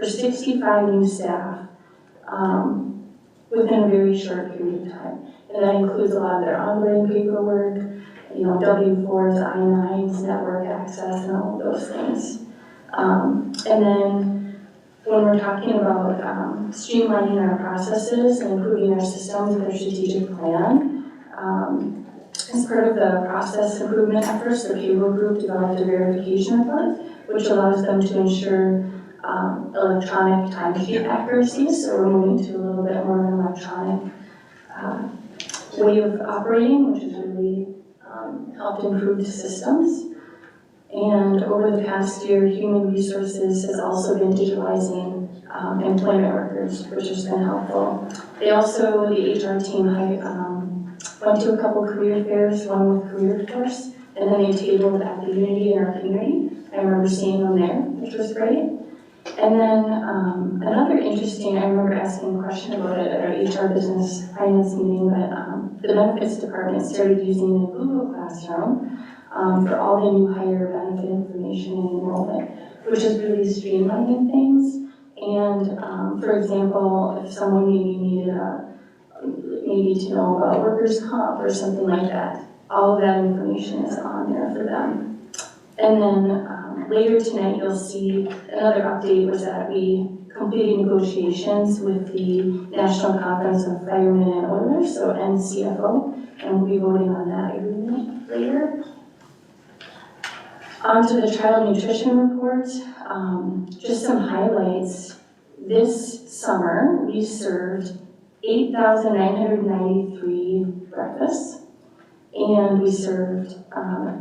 for 65 new staff within a very short period of time. And that includes a lot of their onboarding paperwork, W-4s, I-9s, network access, and all of those things. And then when we're talking about streamlining our processes and improving our systems with our strategic plan, as part of the process improvement efforts, the payroll group developed a verification report, which allows them to ensure electronic timesheet accuracy. So we're moving to a little bit more of an electronic way of operating, which has really helped improve the systems. And over the past year, Human Resources has also been digitalizing employment records, which has been helpful. They also, the HR team, went to a couple career fairs, one with Career Force, and then they tabled at the Unity in our community. I remember seeing them there, which was great. And then another interesting, I remember asking a question about it at our HR business finance meeting, but the benefits department started using the Google Classroom for all the new hire benefit information and enrollment, which is really streamlining things. And for example, if someone needed to know about workers' comp or something like that, all of that information is on there for them. And then later tonight, you'll see another update was that we completed negotiations with the National Conference of Firemen and Oilers, so NCFO, and we'll be voting on that agreement later. On to the child nutrition report, just some highlights. This summer, we served 8,993 breakfasts, and we served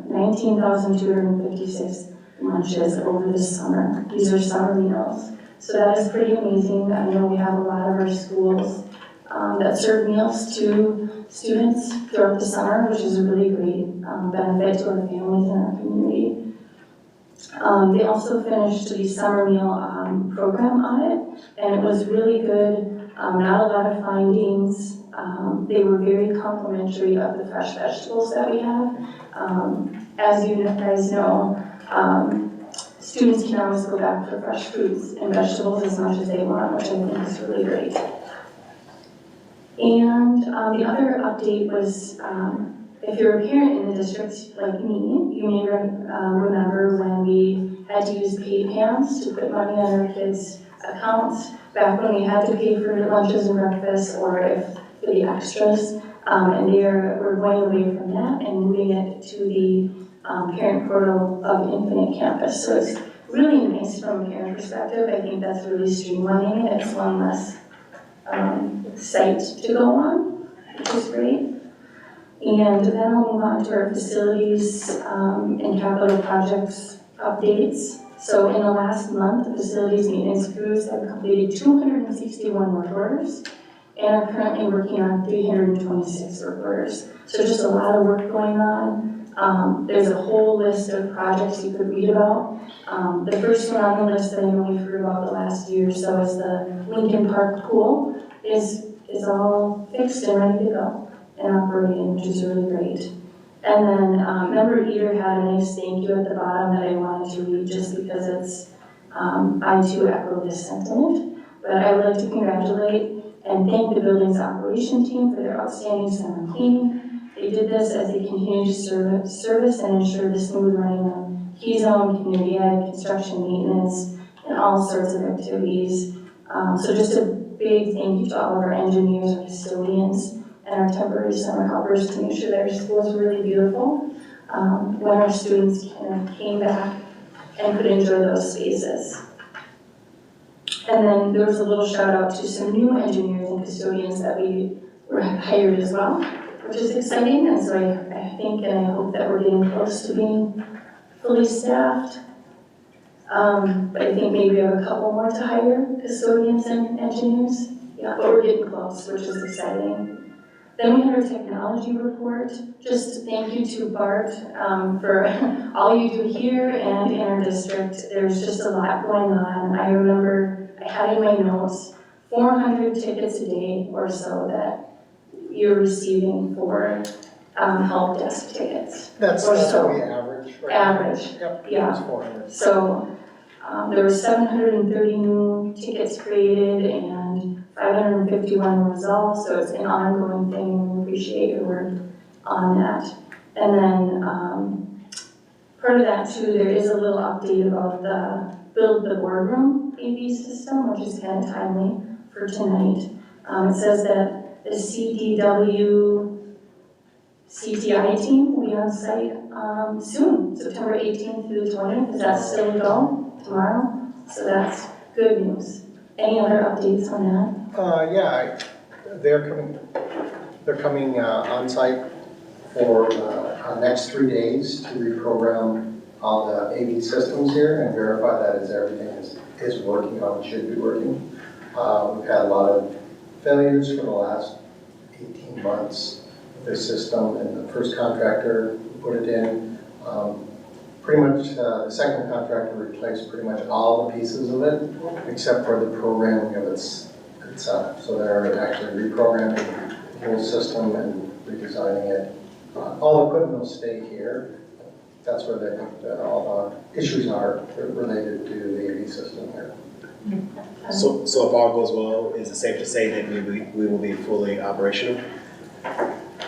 19,256 lunches over the summer. These are summer meals. So that is pretty amazing. I know we have a lot of our schools that serve meals to students throughout the summer, which is a really great benefit to our families and our community. They also finished the summer meal program audit, and it was really good. Not a lot of findings. They were very complimentary of the fresh vegetables that we have. As you guys know, students can always go back for fresh fruits and vegetables as much as they want, which I think is really great. And the other update was, if you're a parent in the district like me, you may remember when we had to use pay pans to put money on our kids' accounts back when we had to pay for lunches and breakfasts, or if for the extras. And we're going away from that and moving it to the parent portal of Infinite Campus. So it's really nice from a parent perspective. I think that's really streamlining it. It's one less site to go on, which is great. And then I'll move on to our facilities and capital projects updates. So in the last month, the facilities maintenance crews have completed 261 work orders and are currently working on 326 work orders. So just a lot of work going on. There's a whole list of projects you could read about. The first one on the list that I know we've heard about the last year or so is the Lincoln Park pool is all fixed and ready to go and operating, which is really great. And then Member Eater had a nice thank you at the bottom that I wanted to read just because it's, I too echo this sentiment. But I would like to congratulate and thank the building's operation team for their outstanding summer cleaning. They did this as they continue to service and ensure the smooth running of key zone, community ed, construction maintenance, and all sorts of activities. So just a big thank you to all of our engineers, our custodians, and our temporary summer helpers to make sure that our school is really beautiful when our students came back and could enjoy those spaces. And then there was a little shout out to some new engineers and custodians that we were hired as well, which is exciting. And so I think and I hope that we're getting close to being fully staffed. But I think maybe we have a couple more to hire, custodians and engineers. Yeah, but we're getting close, which is exciting. Then we had our technology report. Just thank you to Bart for all you do here and in our district. There's just a lot going on. I remember I had in my notes 400 tickets a day or so that you're receiving for help desk tickets. That's so. what we average. Right? Average, yep, yeah. It's 400. So There were 730 new tickets created and 551 were resolved, so it's an ongoing thing, and we appreciate your work on that. And then part of that too, there is a little update about the build the boardroom AV system, which is kind of timely for tonight. It says that the CDW CTI team will be on site soon, September 18th through the 20th. Is that still a go tomorrow? So that's good news. Any other updates on that? Yeah, they're coming on site for the next 3 days to reprogram all the AV systems here and verify that everything is working how it should be working. We've had a lot of failures for the last 18 months with this system, and the first contractor who put it in, pretty much the second contractor replaced pretty much all the pieces of it except for the programming of itself. So they're actually reprogramming the whole system and redesigning it. All the equipment will stay here. That's where they think that all the issues are related to the AV system here. So if all goes well, is it safe to say that we will be fully operational?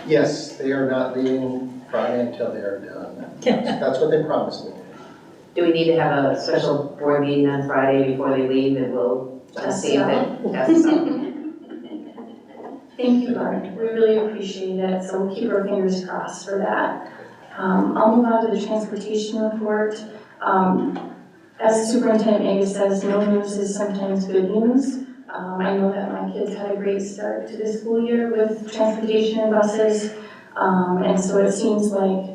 Yes, they are not leaving Friday until they are done. That's what they promised me. Do we need to have a special board meeting on Friday before they leave, and we'll see if it tests out? Thank you, Barb. We really appreciate it, so we'll keep our fingers crossed for that. I'll move on to the transportation report. As Superintendent Agus says, no news is sometimes good news. I know that my kids had a great start to the school year with transportation and buses, and so it seems like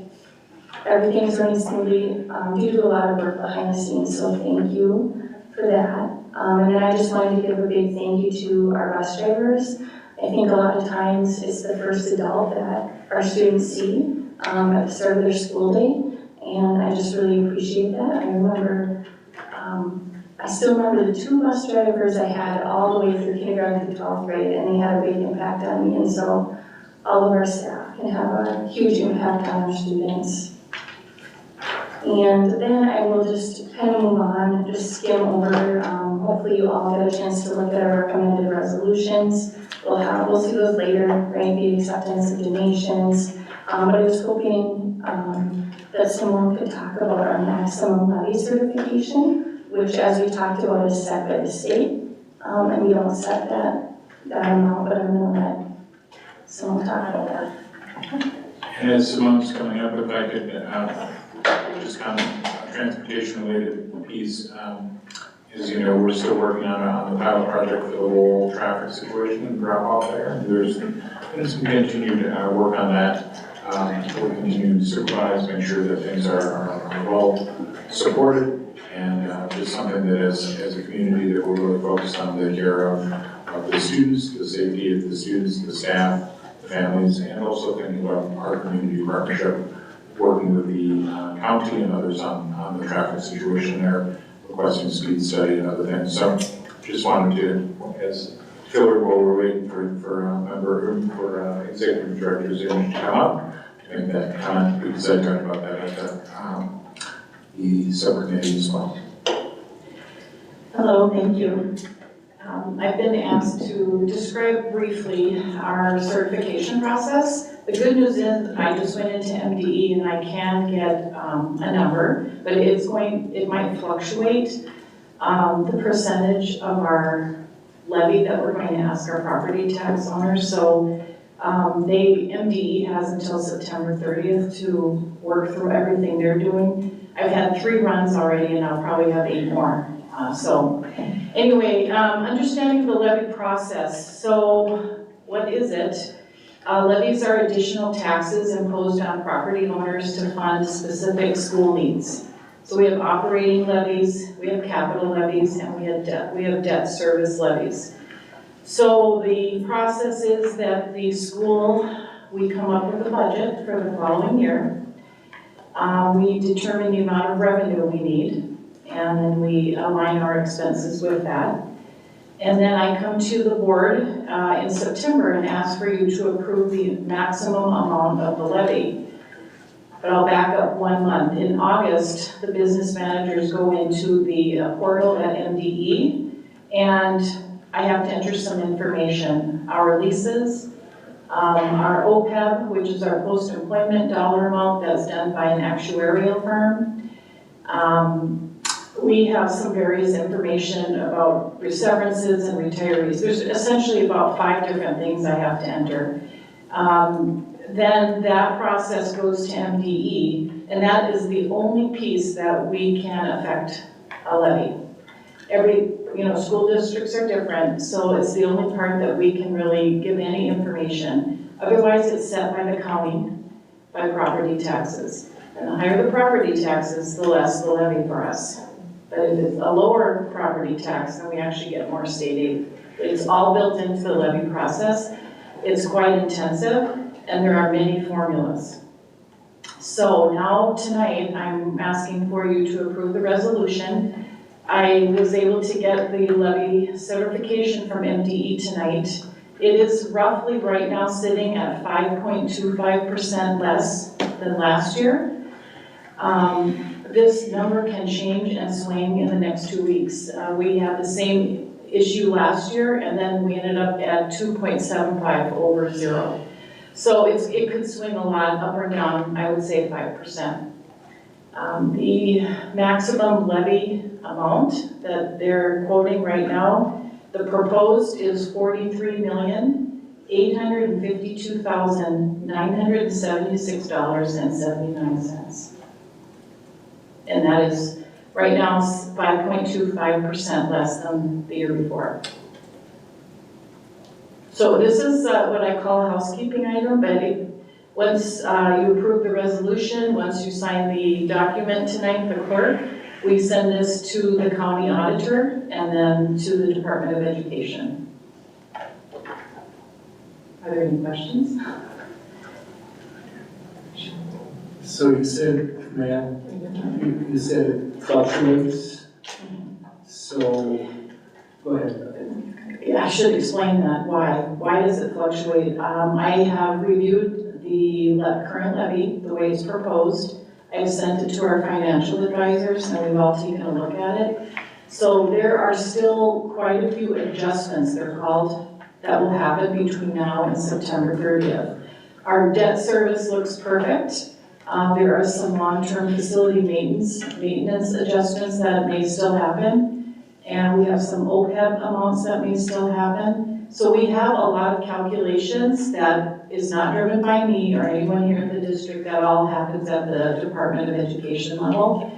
everything's running smoothly due to a lot of work behind the scenes, so thank you for that. And then I just wanted to give a big thank you to our bus drivers. I think a lot of times it's the first adult that our students see at the start of their school day, and I just really appreciate that. I remember, I still remember the 2 bus drivers I had all the way through kindergarten through 12th grade, and they had a big impact on me, and so all of our staff can have a huge impact on our students. And then I will just kind of move on, just skim over. Hopefully you all get a chance to look at our recommended resolutions. We'll see those later, right? The acceptance of donations. But I was hoping that someone could talk about our maximum levy certification, which, as we talked about, is set by the state. And we don't set that amount, but I'm going to let someone talk about that. And as Simone's coming up, if I could just comment on transportation related piece. As you know, we're still working on the pilot project for the whole traffic situation and drop off there. And there's been some continued work on that. We're continuing to supervise, make sure that things are well supported, and just something that as a community that we're really focused on the care of the students, the safety of the students, the staff, the families, and also thinking about our community partnership, working with the county and others on the traffic situation there, requesting speed study and other things. So just wanted to, as filler while we're waiting for executive directors to come up, to make that comment, because I talked about that at the subcommittee as well. Hello, thank you. I've been asked to describe briefly our certification process. The good news is I just went into MDE and I can get a number, but it might fluctuate. The percentage of our levy that we're going to ask our property tax owners. So MDE has until September 30th to work through everything they're doing. I've had 3 runs already and I'll probably have 8 more. So anyway, understanding the levy process. So what is it? Levies are additional taxes imposed on property owners to fund specific school needs. So we have operating levies, we have capital levies, and we have debt service levies. So the process is that the school, we come up with a budget for the following year. We determine the amount of revenue we need, and then we align our expenses with that. And then I come to the board in September and ask for you to approve the maximum amount of the levy. But I'll back up 1 month. In August, the business managers go into the portal at MDE, and I have to enter some information. Our leases, our OPEB, which is our post-employment dollar amount that's done by an actuarial firm. We have some various information about severances and retirees. There's essentially about 5 different things I have to enter. Then that process goes to MDE, and that is the only piece that we can affect a levy. Every, school districts are different, so it's the only part that we can really give any information. Otherwise, it's set by the county, by property taxes. And the higher the property taxes, the less the levy for us. But if it's a lower property tax, then we actually get more state aid. But it's all built into the levy process. It's quite intensive, and there are many formulas. So now tonight, I'm asking for you to approve the resolution. I was able to get the levy certification from MDE tonight. It is roughly right now sitting at 5.25% less than last year. This number can change and swing in the next 2 weeks. We had the same issue last year, and then we ended up at 2.75 over 0. So it could swing a lot up or down, I would say 5%. The maximum levy amount that they're quoting right now, the proposed is $43,852,976.79. And that is, right now, 5.25% less than the year before. So this is what I call a housekeeping item, but once you approve the resolution, once you sign the document tonight, the clerk, we send this to the county auditor and then to the Department of Education. Are there any questions? So you said, ma'am, you said it fluctuates, so, go ahead. Yeah, I should explain that, why. Why does it fluctuate? I have reviewed the current levy, the way it's proposed. I've sent it to our financial advisors, and we've all taken a look at it. So there are still quite a few adjustments, they're called, that will happen between now and September 30th. Our debt service looks perfect. There are some long-term facility maintenance adjustments that may still happen. And we have some OPEB amounts that may still happen. So we have a lot of calculations that is not driven by me or anyone here in the district. That all happens at the Department of Education level.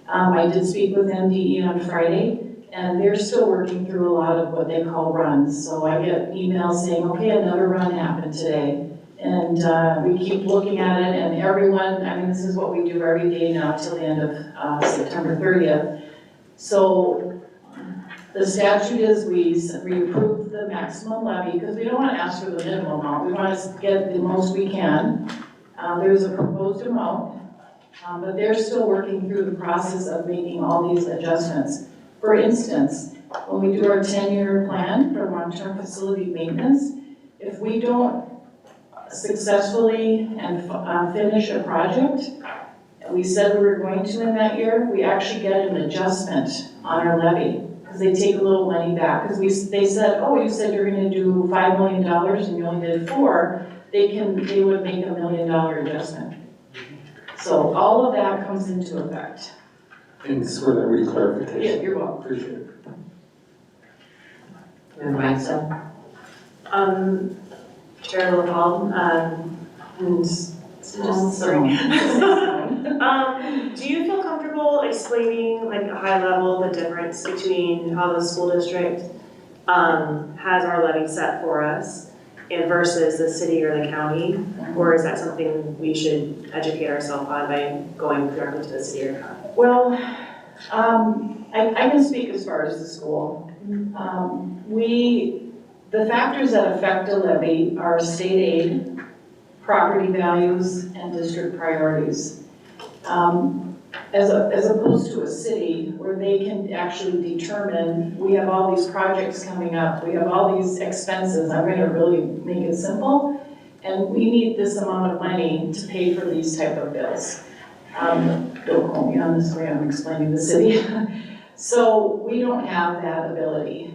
I did speak with MDE on Friday, and they're still working through a lot of what they call runs. So I get emails saying, okay, another run happened today. And we keep looking at it, and everyone, this is what we do every day now till the end of September 30th. So the statute is we approve the maximum levy because we don't want to ask for the minimum amount. We want to get the most we can. There's a proposed amount, but they're still working through the process of making all these adjustments. For instance, when we do our 10-year plan for long-term facility maintenance, if we don't successfully and finish a project, we said we were going to in that year, we actually get an adjustment on our levy. Because they take a little money back. Because they said, oh, you said you're going to do $5 million and you only did $4 million, they would make $1 million adjustment. So all of that comes into effect. Thanks for that reclarification. Yeah, you're welcome. Appreciate it. Member Reinstein? Chair LaValle, and sorry. Do you feel comfortable explaining, like, a high level, the difference between how the school district has our levy set for us and versus the city or the county? Or is that something we should educate ourselves on by going directly to the city or county? Well, I can speak as far as the school. The factors that affect a levy are state aid, property values, and district priorities. As opposed to a city where they can actually determine, we have all these projects coming up, we have all these expenses, I'm going to really make it simple, and we need this amount of money to pay for these type of bills. Don't quote me on this way I'm explaining the city. So we don't have that ability.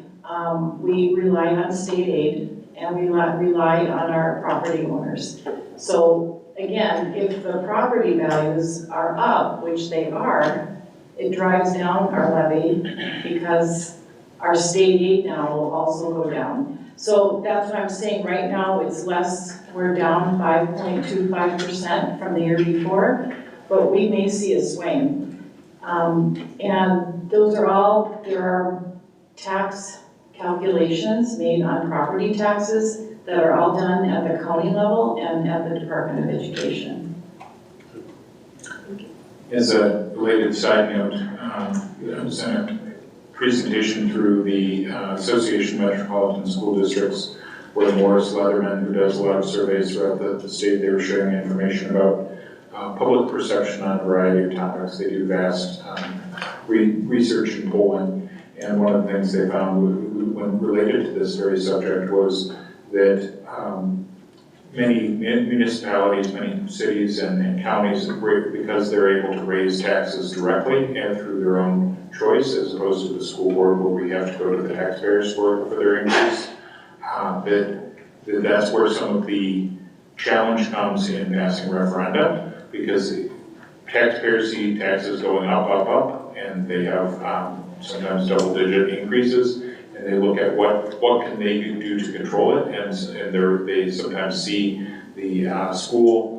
We rely on state aid and we rely on our property owners. So again, if the property values are up, which they are, it drives down our levy because our state aid now will also go down. So that's what I'm saying, right now it's less, we're down 5.25% from the year before, but we may see a swing. And those are all, there are tax calculations made on property taxes that are all done at the county level and at the Department of Education. As a related side note, I was in a presentation through the Association of Metropolitan School Districts where Morris Leatherman, who does a lot of surveys throughout the state, they were sharing information about public perception on a variety of topics. They do vast research and polling, and one of the things they found when related to this very subject was that many municipalities, many cities and counties, because they're able to raise taxes directly and through their own choice as opposed to the school board where we have to go to the taxpayers for their increase, that's where some of the challenge comes in passing referenda, because taxpayers see taxes going up, and they have sometimes double-digit increases, and they look at what can they do to control it, and they sometimes see the school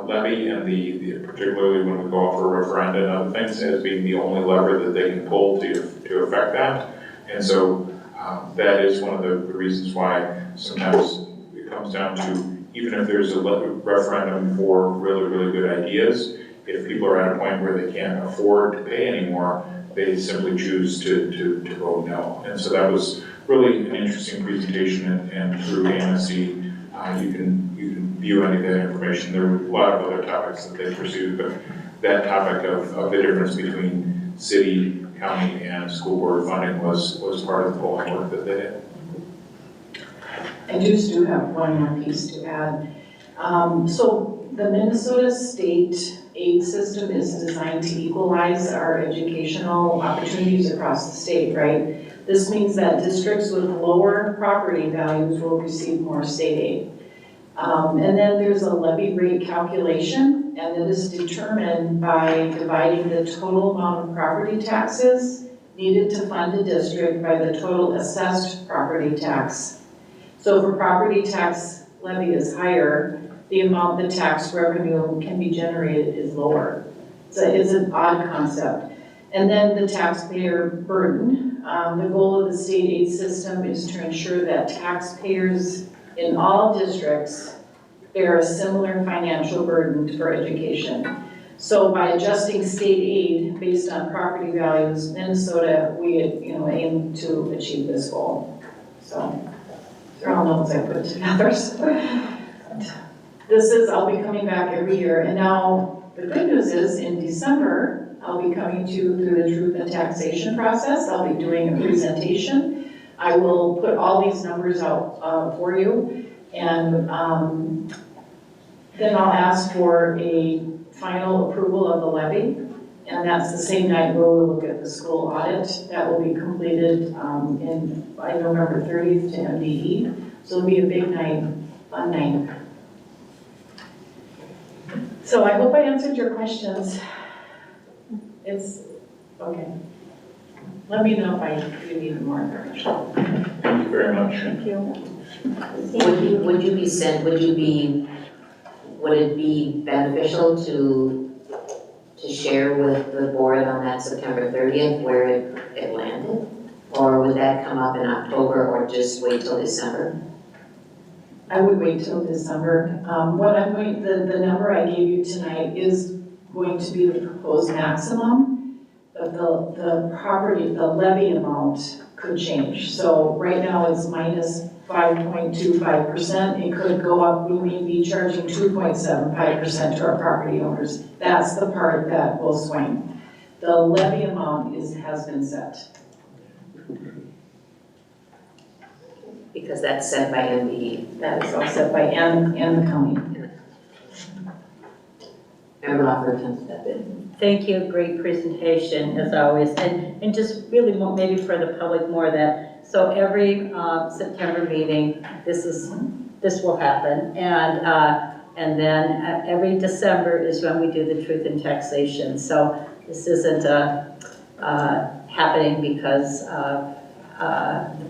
levy and the particularly when we go out for referenda and other things as being the only lever that they can pull to affect that, and so that is one of the reasons why sometimes it comes down to, even if there's a referendum for really, really good ideas, if people are at a point where they can't afford to pay anymore, they simply choose to vote no. And so that was really an interesting presentation, and through AMSC, you can view any of that information. There were a lot of other topics that they pursued, but that topic of the difference between city, county, and school board funding was part of the polling work that they did. I just do have one more piece to add. So the Minnesota state aid system is designed to equalize our educational opportunities across the state, right? This means that districts with lower property values will receive more state aid. And then there's a levy rate calculation, and it is determined by dividing the total amount of property taxes needed to fund a district by the total assessed property tax. So if a property tax levy is higher, the amount the tax revenue can be generated is lower. So it's an odd concept. And then the taxpayer burden. The goal of the state aid system is to ensure that taxpayers in all districts bear a similar financial burden for education. So by adjusting state aid based on property values, Minnesota, we aim to achieve this goal. So they're all notes I put together. I'll be coming back every year, and now the good news is in December, I'll be coming through the truth and taxation process. I'll be doing a presentation. I will put all these numbers out for you, and then I'll ask for a final approval of the levy, and that's the same night we'll look at the school audit. That will be completed by November 30th to MDE, so it'll be a big night, fun night. So I hope I answered your questions. It's okay. Let me know if you need more information. Thank you very much. Thank you. Would it be beneficial to share with the board on that September 30th where it landed? Or would that come up in October or just wait till December? I would wait till December. The number I gave you tonight is going to be the proposed maximum, but the levy amount could change. So right now it's minus 5.25%. It could go up. We may be charging 2.75% to our property owners. That's the part that will swing. The levy amount has been set. because that's set by MDE. That is all set by Ann and the county. Member Loeffler can step in. Thank you, great presentation as always, and just really more, maybe for the public more that, so every September meeting, this will happen, and then every December is when we do the truth in taxation. So this isn't happening because of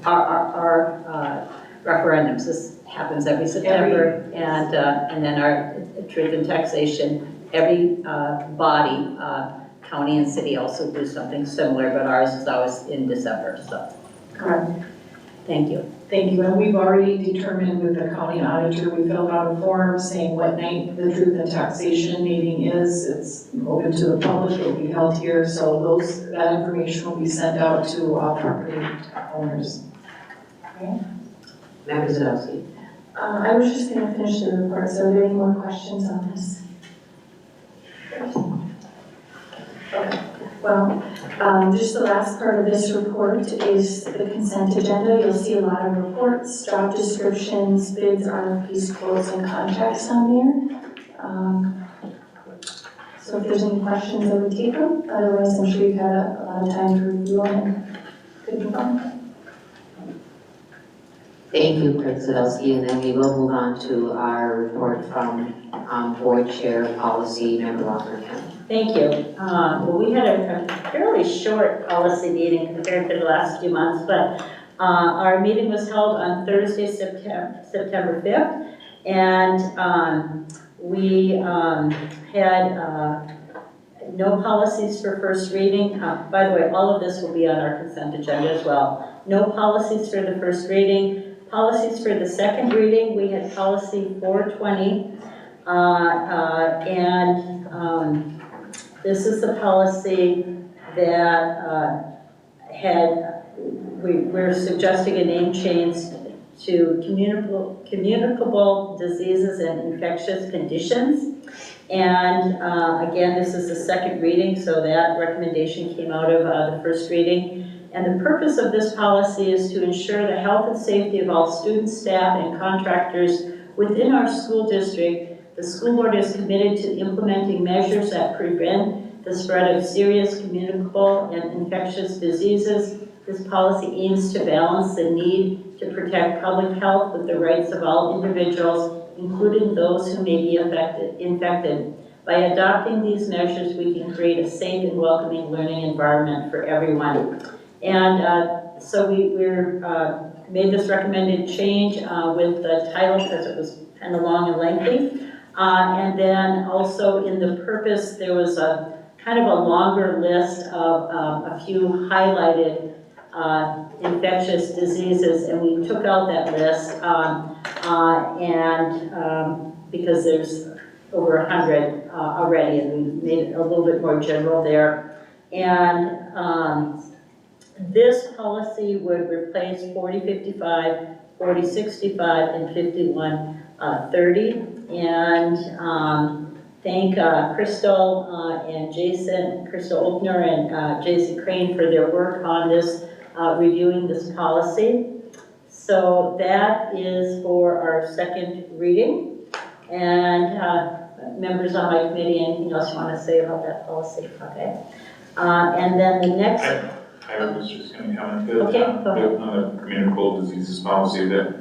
our referendums. This happens every September, and then our truth in taxation. Every body, county and city also do something similar, but ours is always in December, so. Correct. Thank you. Thank you, and we've already determined with the county auditor, we filled out a form saying what night the truth and taxation meeting is. It's open to the public, it will be held here, so that information will be sent out to all property owners. Member Zadowski. I was just gonna finish the report, so are there any more questions on this? Okay, well, just the last part of this report is the consent agenda. You'll see a lot of reports, job descriptions, bids, RFPs, quotes, and contracts on there. So if there's any questions, I would take them. Otherwise, I'm sure you've had a lot of time to review them and could move on. Thank you, Clerk Zadowski, and then we will move on to our report from Board Chair Policy, Member Loeffler. Thank you. Well, we had a fairly short policy meeting compared to the last few months, but our meeting was held on Thursday, September 5th, and we had no policies for first reading. By the way, all of this will be on our consent agenda as well. No policies for the first reading. Policies for the second reading, we had policy 420, and this is the policy that we're suggesting a name change to communicable diseases and infectious conditions. And again, this is the second reading, so that recommendation came out of the first reading. And the purpose of this policy is to ensure the health and safety of all students, staff, and contractors within our school district. The school board is committed to implementing measures that prevent the spread of serious communicable and infectious diseases. This policy aims to balance the need to protect public health with the rights of all individuals, including those who may be infected. By adopting these measures, we can create a safe and welcoming learning environment for everyone. And so we made this recommended change with the title because it was kind of long and lengthy. And then also in the purpose, there was a kind of a longer list of a few highlighted infectious diseases, and we took out that list because there's over 100 already, and we made it a little bit more general there. And this policy would replace 4055, 4065, and 5130. And thank Crystal and Jason, Crystal Opner and Jason Crane for their work on this, reviewing this policy. So that is for our second reading. And members on my committee, anything else you want to say about that policy? Okay. And then the next. I was just going to comment that Okay, on the communicable diseases policy that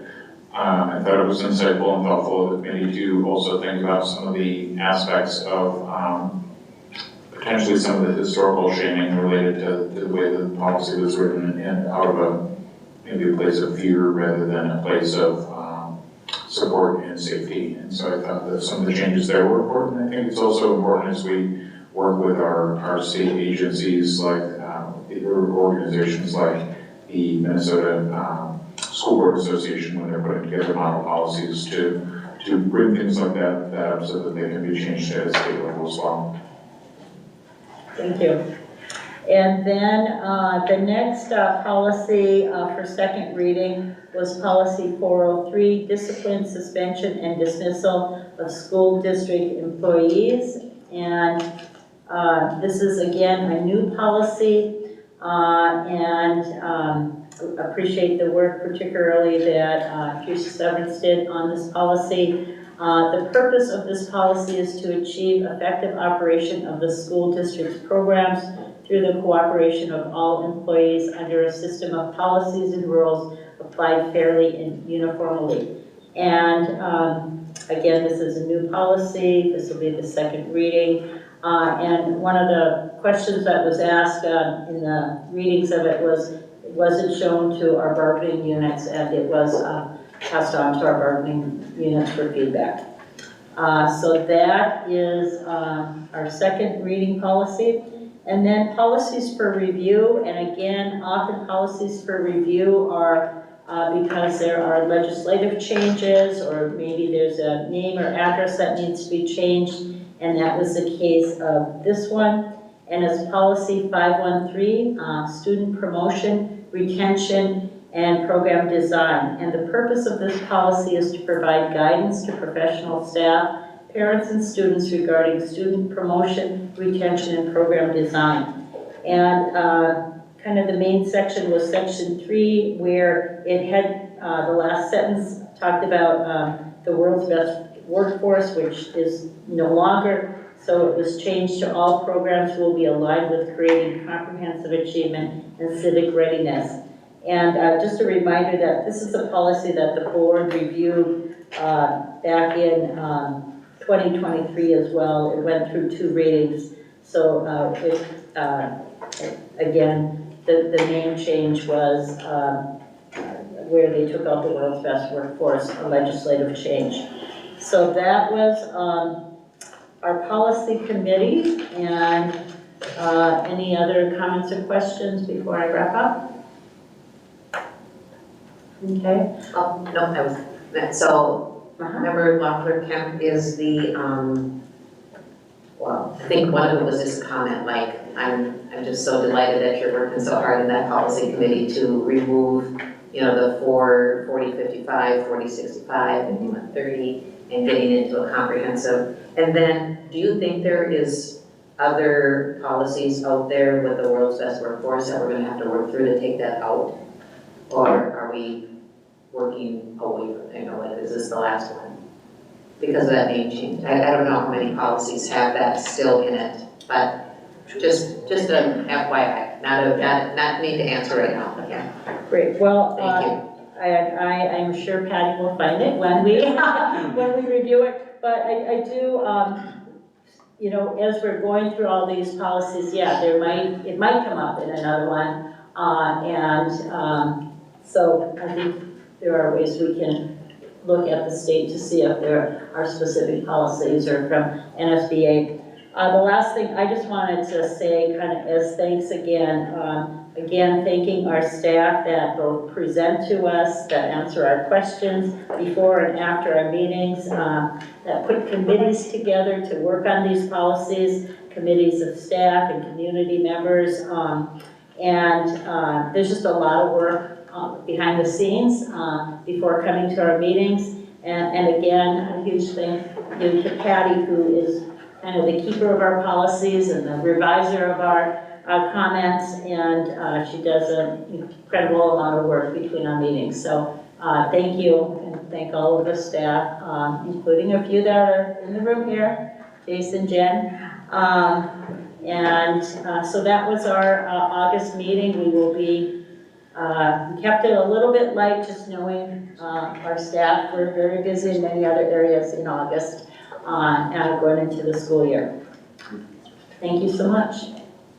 I thought it was insightful and thoughtful of the committee to also think about some of the aspects of potentially some of the historical shaming related to the way the policy was written and out of maybe a place of fear rather than a place of support and safety. And so I thought that some of the changes there were important. I think it's also important as we work with our state agencies like organizations like the Minnesota School Board Association when they're putting together model policies to bring things like that up so that they can be changed at a state level as well. Thank you. And then the next policy for second reading was policy 403, discipline, suspension, and dismissal of school district employees. And this is again a new policy, and appreciate the work particularly that Chief Severance did on this policy. The purpose of this policy is to achieve effective operation of the school district's programs through the cooperation of all employees under a system of policies and rules applied fairly and uniformly. And again, this is a new policy. This will be the second reading. And one of the questions that was asked in the readings of it was it shown to our bargaining units, and it was passed on to our bargaining units for feedback. So that is our second reading policy. And then policies for review, and again, often policies for review are because there are legislative changes, or maybe there's a name or address that needs to be changed, and that was the case of this one. And it's policy 513, student promotion, retention, and program design. And the purpose of this policy is to provide guidance to professional staff, parents, and students regarding student promotion, retention, and program design. And kind of the main section was section 3, where it had the last sentence talked about the world's best workforce, which is no longer. So it was changed to all programs will be aligned with creating comprehensive achievement and civic readiness. And just a reminder that this is a policy that the board reviewed back in 2023 as well. It went through 2 readings. So again, the name change was where they took out the world's best workforce, a legislative change. So that was our policy committee. And any other comments or questions before I wrap up? Okay. Oh, no, that was, so, remember Loeffler Kemp is the, well, I think one of it was just a comment, like, I'm just so delighted that you're working so hard in that policy committee to remove, you know, the 40, 55, 40, 65, and 30, and getting into a comprehensive. And then, do you think there is other policies out there with the world's best workforce that we're gonna have to work through to take that out? Or are we working away from, you know, like, is this the last one? Because of that name change. I don't know how many policies have that still in it, but just an FYI, not need to answer right now, yeah. Great, well, Thank you. I'm sure Patty will find it when we, when we review it, but I do, you know, as we're going through all these policies, yeah, it might come up in another one, so I think there are ways we can look at the state to see if there are specific policies or from NSBA. The last thing I just wanted to say kind of as thanks again, again, thanking our staff that both present to us, that answer our questions before and after our meetings, that put committees together to work on these policies, committees of staff and community members. There's just a lot of work behind the scenes before coming to our meetings. And again, a huge thank you to Patty, who is kind of the keeper of our policies and the reviser of our comments, and she does an incredible amount of work between our meetings. So thank you, and thank all of the staff, including a few that are in the room here, Jason, Jen. So that was our August meeting. We will be kept it a little bit light, just knowing our staff were very busy in many other areas in August and going into the school year. Thank you so much.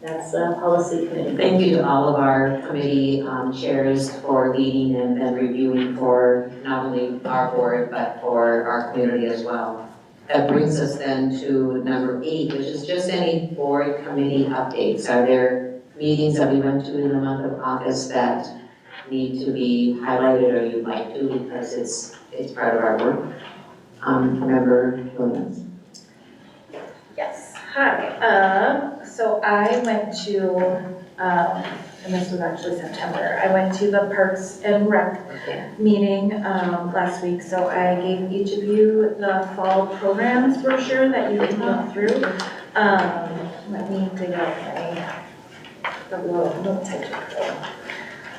That's policy committee. Thank you to all of our committee chairs for leading and then reviewing for not only our board, but for our community as well. That brings us then to number 8, which is just any board committee updates. Are there meetings that we went to in the month of August that need to be highlighted or you'd like to because it's part of our work? Member Williams. Yes, hi. So I went to, and this was actually September, I went to the Parks and Rec meeting last week. So I gave each of you the fall programs brochure that you can look through. Let me dig out the little note I took.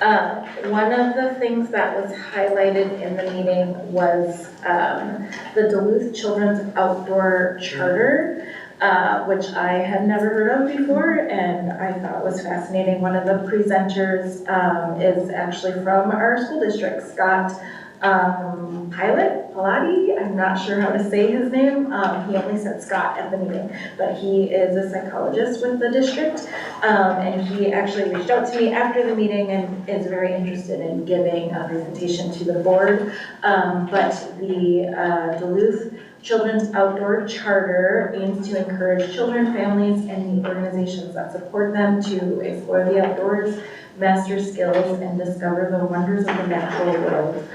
One of the things that was highlighted in the meeting was the Duluth Children's Outdoor Charter, which I had never heard of before, and I thought was fascinating. One of the presenters is actually from our school district, Scott Pilati, I'm not sure how to say his name. He only said Scott at the meeting, but he is a psychologist with the district. And he actually reached out to me after the meeting and is very interested in giving a presentation to the board. But the Duluth Children's Outdoor Charter aims to encourage children, families, and the organizations that support them to explore the outdoors, master skills, and discover the wonders of the natural world.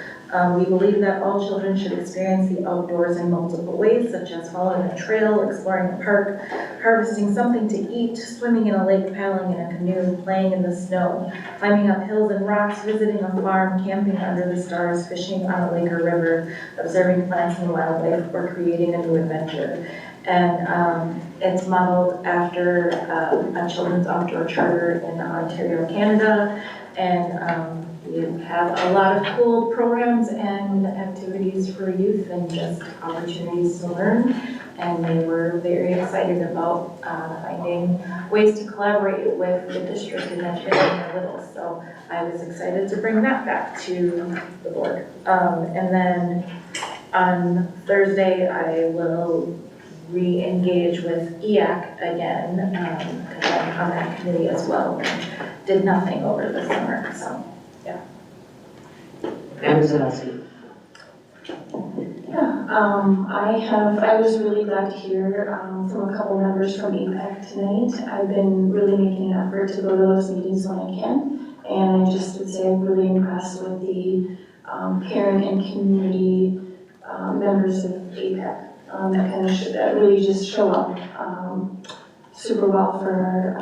We believe that all children should experience the outdoors in multiple ways, such as following a trail, exploring a park, harvesting something to eat, swimming in a lake, paddling in a canoe, playing in the snow, climbing up hills and rocks, visiting a farm, camping under the stars, fishing on a lake or river, observing plants and wildlife, or creating a new adventure. And it's modeled after a children's outdoor charter in Ontario, Canada. And we have a lot of cool programs and activities for youth and just opportunities to learn. And they were very excited about finding ways to collaborate with the district in educating their littles. So I was excited to bring that back to the board. And then on Thursday, I will re-engage with EAC again, because I'm on that committee as well, and did nothing over the summer, so, yeah. Members of us. Yeah, I was really glad to hear from a couple members from APEC tonight. I've been really making an effort to go to those meetings when I can, and I just would say I'm really impressed with the parent and community members of APEC. That really just show up super well for our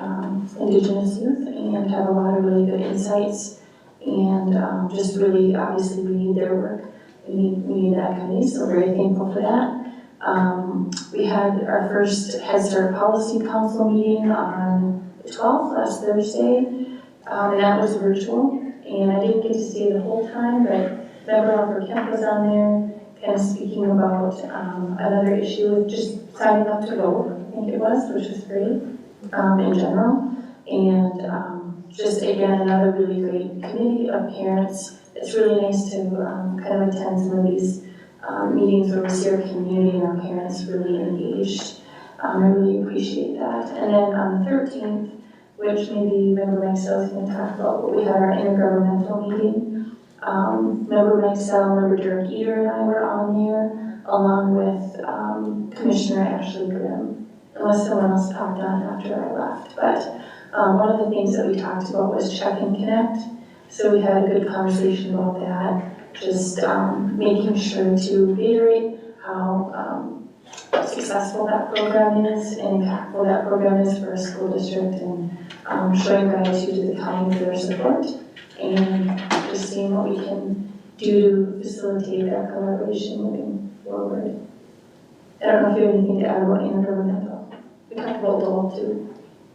Indigenous youth and have a lot of really good insights, and just really, obviously, we need their work. We need that committee, so very thankful for that. We had our first Head Start Policy Council meeting on the 12th, last Thursday, and that was virtual, and I didn't get to stay the whole time, but Member Oliver Kemp was on there, kind of speaking about another issue with just signing up to vote, I think it was, which was great in general. And just again, another really great committee of parents. It's really nice to kind of attend some of these meetings where we see our community and our parents really engaged. I really appreciate that. And then on the 13th, which maybe Member Mike Sell is going to talk about, but we had our intergovernmental meeting. Member Mike Sell, Member Derek Eater and I were on there, along with Commissioner Ashley Grimm, unless someone else popped on after I left. But one of the things that we talked about was Check and Connect. So we had a good conversation about that, just making sure to reiterate how successful that program is and impactful that program is for our school district, and showing gratitude to the county for their support, and just seeing what we can do to facilitate that collaboration moving forward. I don't know if you have anything to add about intergovernmental. We talked about Dole too.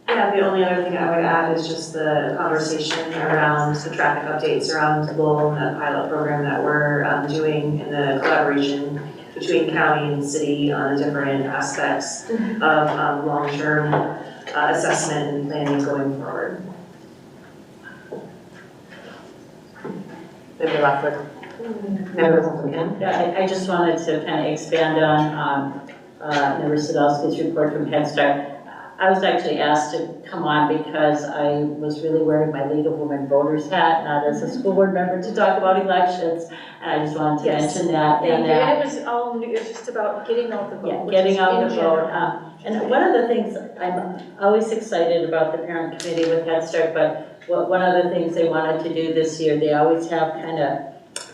Yeah, the only other thing I would add is just the conversation around the traffic updates around Lowell and that pilot program that we're doing in the collaboration between county and city on the different aspects of long-term assessment and planning going forward. Member Lockwood. Member Lockwood. Yeah, I just wanted to kind of expand on Member Sadowski's report from Head Start. I was actually asked to come on because I was really wearing my League of Women Voters hat, not as a school board member to talk about elections, and I just wanted to mention that. And it was all new, it was just about getting out the vote. Yeah, getting out the vote. And one of the things, I'm always excited about the parent committee with Head Start, but one of the things they wanted to do this year, they always have kind of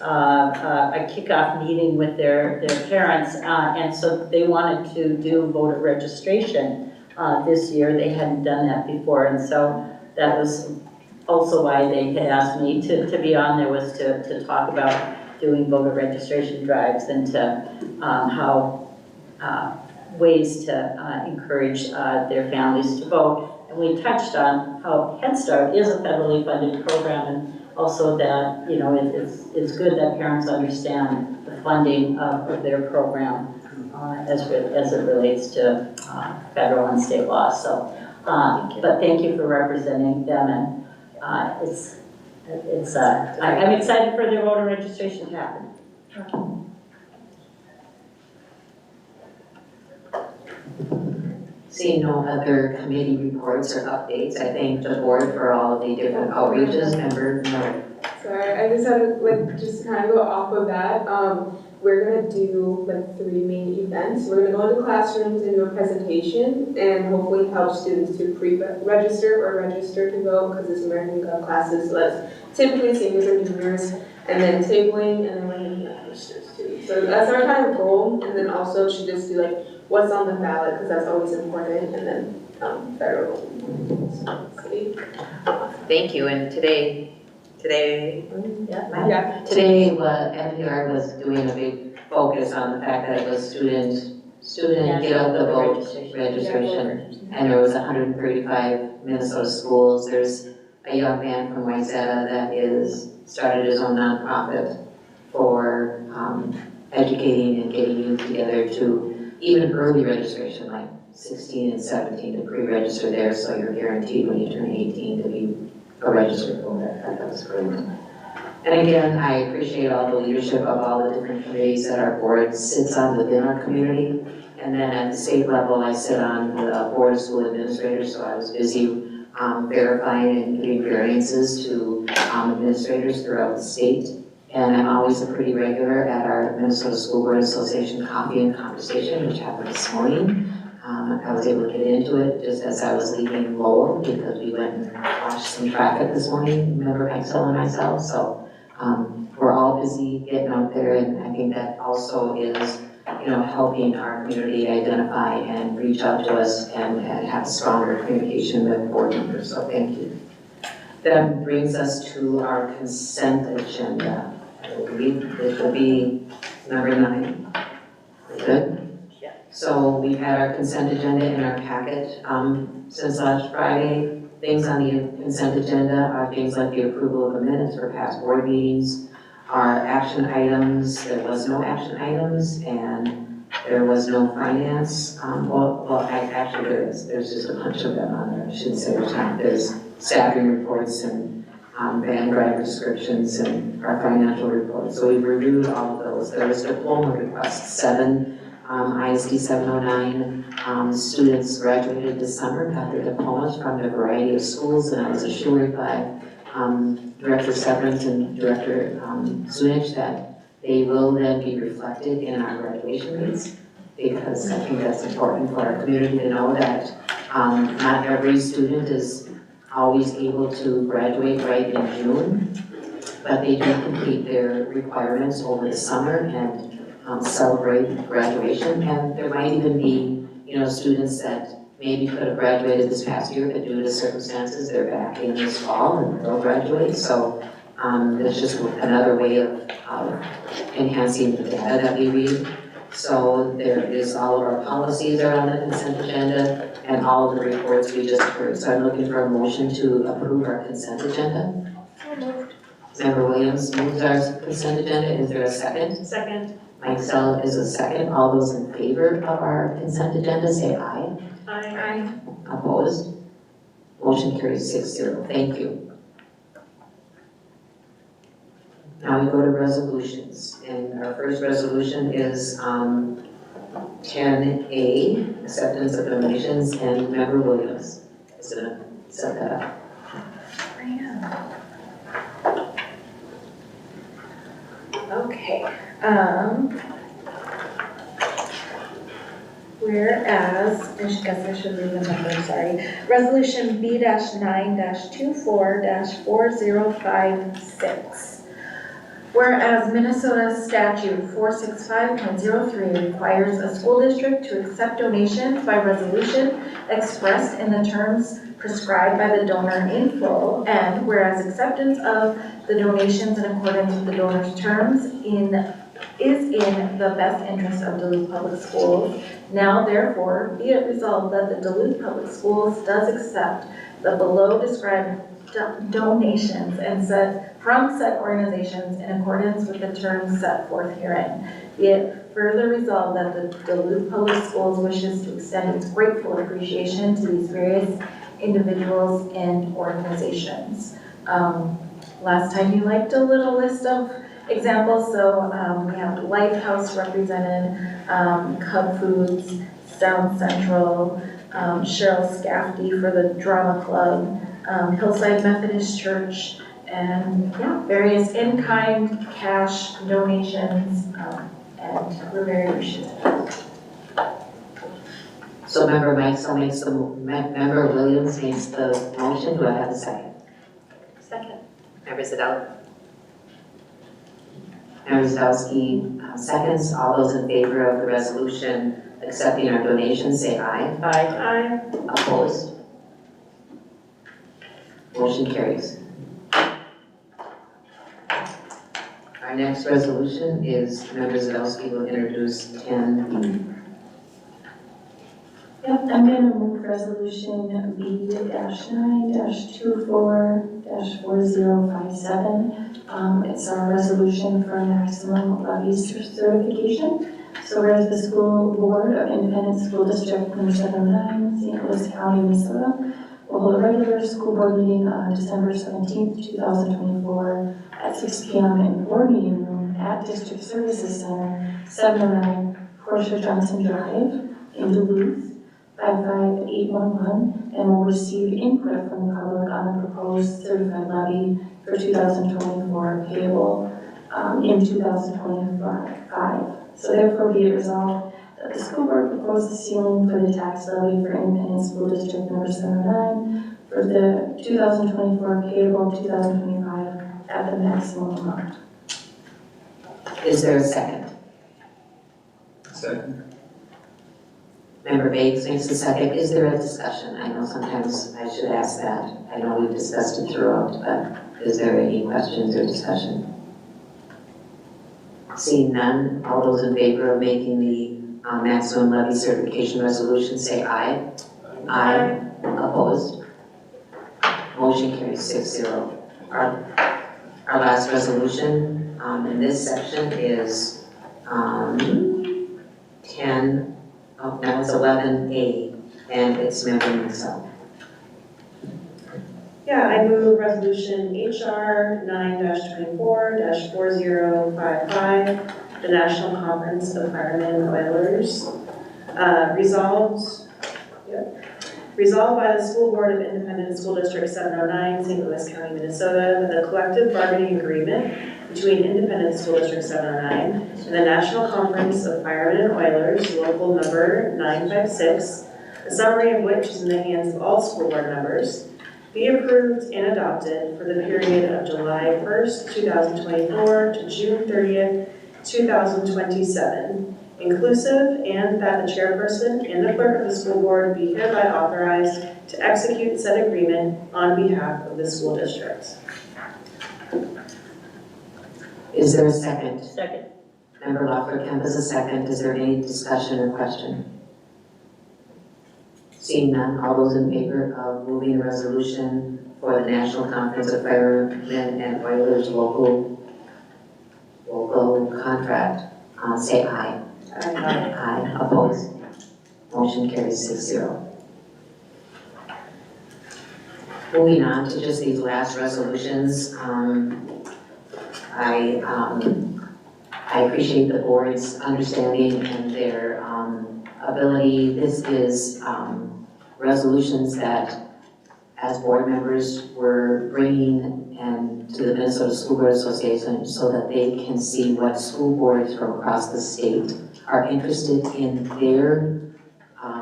a kickoff meeting with their parents, and so they wanted to do voter registration. This year, they hadn't done that before, and so that was also why they had asked me to be on there, was to talk about doing voter registration drives and to how ways to encourage their families to vote. And we touched on how Head Start is a federally funded program, and also that, you know, it's good that parents understand the funding of their program as it relates to federal and state law. So, but thank you for representing them, and I'm excited for their voter registration to happen. Seeing no other committee reports or updates, I thank the board for all of the different outreaches. Member Miller. Sorry, I just had just to kind of go off of that. We're gonna do like 3 main events. We're gonna go into classrooms and do a presentation and hopefully help students to pre-register or register to go because it's American Gov classes. So that's typically seniors and juniors, and then tabling, and then we're gonna do registers too. So that's our kind of goal. And then also should just do like what's on the ballot because that's always important, and then federal, city. Thank you, and today, Yeah. today, NPR was doing a big focus on the fact that it was student get out the vote registration. And there was 135 Minnesota schools. There's a young man from Wayzata that started his own nonprofit for educating and getting youth together to even early registration, like 16 and 17 to pre-register there, so you're guaranteed when you turn 18 to be a registered voter. That was great. And again, I appreciate all the leadership of all the different committees that our board sits on within our community. And then at the state level, I sit on the Board of School Administrators, so I was busy verifying and giving variances to administrators throughout the state. And I'm always a pretty regular at our Minnesota School Board Association coffee and conversation, which happened this morning. I was able to get into it just as I was leaving Lowell because we went and watched some traffic this morning, Member Hexel and myself. So we're all busy getting out there, and I think that also is, helping our community identify and reach out to us and have stronger communication with board members. So thank you. That brings us to our consent agenda. I believe this will be number 9. Good? So we've had our consent agenda in our packet since last Friday. Things on the consent agenda are things like the approval of the minutes for past board meetings, our action items. There was no action items, and there was no finance. Actually there is. There's just a bunch of them on there. I should say there's not. There's staffing reports and van drive descriptions and our financial reports. So we've reviewed all of those. There was diploma requests, 7. ISD 709 students graduated this summer, got their diplomas from a variety of schools, and I was assured by Director Severance and Director Zunich that they will then be reflected in our graduation rates, because I think that's important for our community to know that not every student is always able to graduate right in June, but they do complete their requirements over the summer and celebrate graduation. And there might even be, students that maybe could have graduated this past year, but due to circumstances, they're back in this fall and they'll graduate. So it's just another way of enhancing the data that we read. So there is all of our policies are on the consent agenda and all of the reports we just heard. So I'm looking for a motion to approve our consent agenda. So moved. Member Williams moves our consent agenda. Is there a second? Second. Myself is a second. All those in favor of our consent agenda say aye. Aye. Opposed? Motion carries 6-0. Thank you. Now we go to resolutions. And our first resolution is 10A, acceptance of donations, and Member Williams is going to set that up. Okay, whereas, I guess I should read the number, sorry. Resolution B-9-24-4056. Whereas Minnesota statute 465.03 requires a school district to accept donations by resolution expressed in the terms prescribed by the donor in full, and whereas acceptance of the donations in accordance with the donor's terms is in the best interest of Duluth Public Schools, now therefore be it resolved that the Duluth Public Schools does accept the below described donations and from said organizations in accordance with the terms set forth herein. Be it further resolved that the Duluth Public Schools wishes to extend its grateful appreciation to these various individuals and organizations. Last time you liked a little list of examples, so we have Lifehouse represented, Cub Foods, Sound Central, Cheryl Scafty for the Drama Club, Hillside Methodist Church, and yeah, various in-kind cash donations, and we're very appreciative. So Member Meichel makes the, Member Williams makes the motion, do I have a second? Second. Member Zadowski? Member Zadowski seconds, all those in favor of the resolution accepting our donations, say aye. Aye. Opposed? Motion carries. Our next resolution is Member Zadowski will introduce 10B. Yep, I'm gonna move resolution B-9-24-4057. It's our resolution for maximum levy certification. So whereas the School Board of Independent School District number 709, St. Louis County, Minnesota, will hold a regular school board meeting on December 17th, 2024 at 6 p.m. in the board meeting room at District Services Center, 709 Portia Johnson Drive in Duluth, 55811, and will receive input from the public on the proposed certified levy for 2024 payable in 2025. So therefore be it resolved that the school board proposes ceiling for the tax levy for Independent School District number 709 for the 2024 payable 2025 at the maximum amount. Is there a second? Second. Member Bates makes a second. Is there a discussion? I know sometimes I should ask that. I know we've discussed it throughout, but is there any questions or discussion? Seeing none, all those in favor of making the maximum levy certification resolution say aye. Aye. Opposed? Motion carries 6-0. Our last resolution in this section is 10. Oh, now it's 11A, and it's Member Mixel. Yeah, I move resolution HR 9-24-4055, the National Conference of Firemen Oilers. Resolved by the School Board of Independent School District 709, St. Louis County, Minnesota, that the collective bargaining agreement between Independent School District 709 and the National Conference of Firemen and Oilers, local number 956, a summary of which is in the hands of all school board members, be approved and adopted for the period of July 1st, 2024 to June 30th, 2027, inclusive, and that the chairperson and the clerk of the school board be hereby authorized to execute said agreement on behalf of the school district. Is there a second? Second. Member Loeffler Kemp is a second. Is there any discussion or question? Seeing none, all those in favor of moving the resolution for the National Conference of Firemen and Oilers local contract, say aye. Aye. Opposed? Motion carries 6-0. Moving on to just these last resolutions, I appreciate the board's understanding and their ability. This is resolutions that, as board members, we're bringing to the Minnesota School Board Association so that they can see what school boards from across the state are interested in their